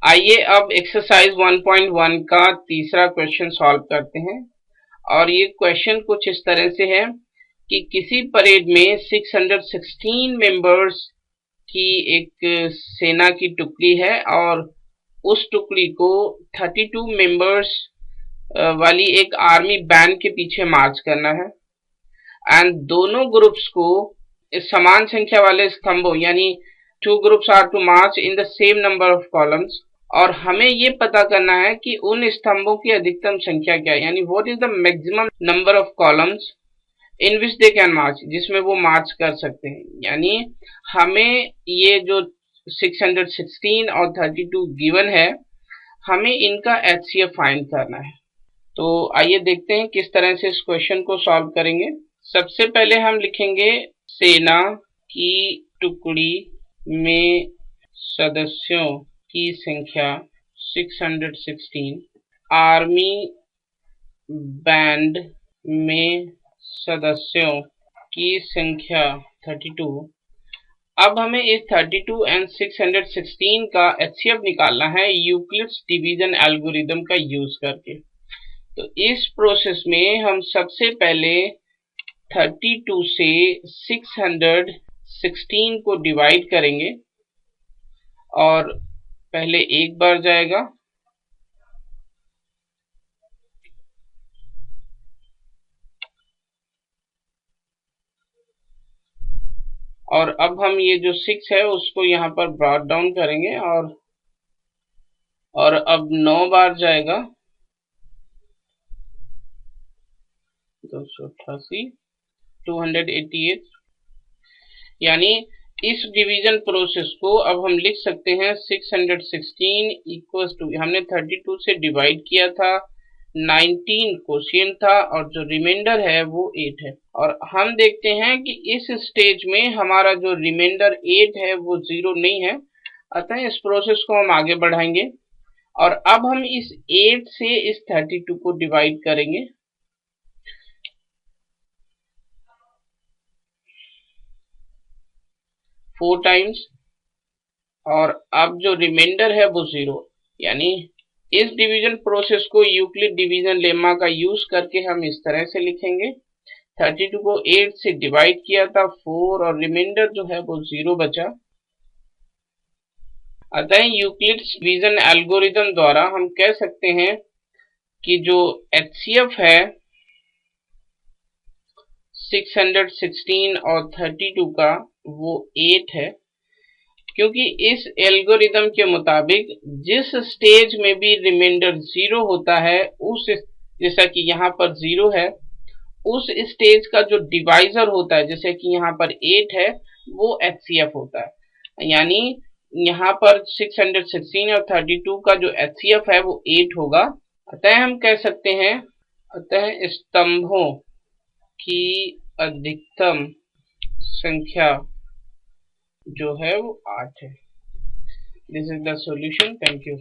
आइए अब एक्सरसाइज 1.1 का तीसरा क्वेश्चन सॉल्व करते हैं। और ये क्वेश्चन कुछ इस तरह से है कि किसी परेड में 616 मेंबर्स की एक सेना की टुकड़ी है और उस टुकड़ी को 32 मेंबर्स वाली एक आर्मी बैंड के पीछे मार्च करना है। एंड दोनों ग्रुप्स को समान संख्या वाले स्तंभों यानी two groups are to march in the same number of columns. और हमें ये पता करना है कि उन स्तंभों की अधिकतम संख्या क्या है, यानी what is the maximum number of columns in which they can march, जिसमें वो मार्च कर सकते हैं। यानी हमें ये जो 616 और 32 गिवन है, हमें इनका HCF फाइंड करना है। तो आइए देखते हैं किस तरह से इस क्वेश्चन को सॉल्व करेंगे। सबसे पहले हम लिखेंगे सेना की टुकड़ी में सदस्यों की संख्या 616, आर्मी बैंड में सदस्यों की संख्या 32। अब हमें इस 32 एंड 616 का HCF निकालना है यूक्लिड्स डिवीजन एल्गोरिदम का यूज करके। तो इस प्रोसेस में हम सबसे पहले 32 से 616 को डिवाइड करेंगे और पहले एक बार जाएगा और अब हम ये जो 6 है उसको यहाँ पर ब्रॉट डाउन करेंगे और अब 9 बार जाएगा 288 288। यानी इस डिवीजन प्रोसेस को अब हम लिख सकते हैं 616 इक्वल्स टू, हमने 32 से डिवाइड किया था, 19 क्वोशिएंट था और जो रिमाइंडर है वो 8 है। और हम देखते हैं कि इस स्टेज में हमारा जो रिमाइंडर 8 है वो 0 नहीं है, अतः इस प्रोसेस को हम आगे बढ़ाएंगे। और अब हम इस 8 से इस 32 को डिवाइड करेंगे, फोर टाइम्स, और अब जो रिमाइंडर है वो 0। यानी इस डिवीजन प्रोसेस को यूक्लिड डिवीजन लेमा का यूज करके हम इस तरह से लिखेंगे, 32 को 8 से डिवाइड किया था 4 और रिमाइंडर जो है वो 0 बचा। अतः यूक्लिड्स डिवीजन एल्गोरिदम द्वारा हम कह सकते हैं कि जो HCF है 616 और 32 का वो 8 है, क्योंकि इस एल्गोरिदम के मुताबिक जिस स्टेज में भी रिमाइंडर 0 होता है, उस जैसा कि यहाँ पर 0 है, उस स्टेज का जो डिवाइजर होता है जैसे कि यहाँ पर 8 है वो HCF होता है। यानी यहाँ पर 616 और 32 का जो HCF है वो 8 होगा। अतः हम कह सकते हैं, अतः स्तंभों की अधिकतम संख्या जो है वो 8 है। This is the solution. Thank you.